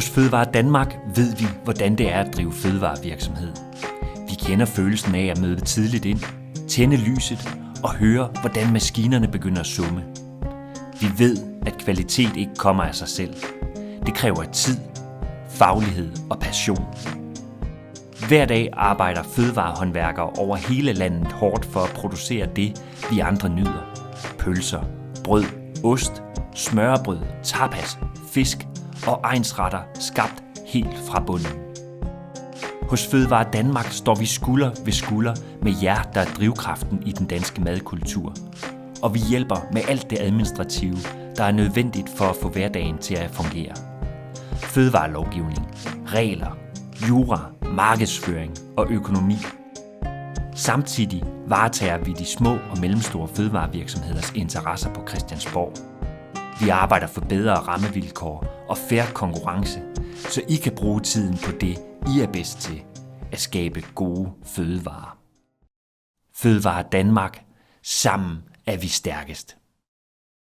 Hos Fødevare Danmark ved vi, hvordan det er at drive fødevarevirksomhed. Vi kender følelsen af at møde tidligt ind, tænde lyset og høre, hvordan maskinerne begynder at summe. Vi ved, at kvalitet ikke kommer af sig selv. Det kræver tid, faglighed og passion. Hver dag arbejder fødevarehåndværkere over hele landet hårdt for at producere det, vi andre nyder. Pølser, brød, ost, smørrebrød, tapas, fisk og egnsretter skabt helt fra bunden. Hos Fødevare Danmark står vi skulder ved skulder med jer, der er drivkraften i den danske madkultur. Og vi hjælper med alt det administrative, der er nødvendigt for at få hverdagen til at fungere. Fødevarelovgivning, regler, jura, markedsføring og økonomi. Samtidig varetager vi de små og mellemstore fødevarevirksomheders interesser på Christiansborg. Vi arbejder for bedre rammevilkår og fair konkurrence, så I kan bruge tiden på det, I er bedst til, at skabe gode fødevarer. Fødevare Danmark. Sammen er vi stærkest.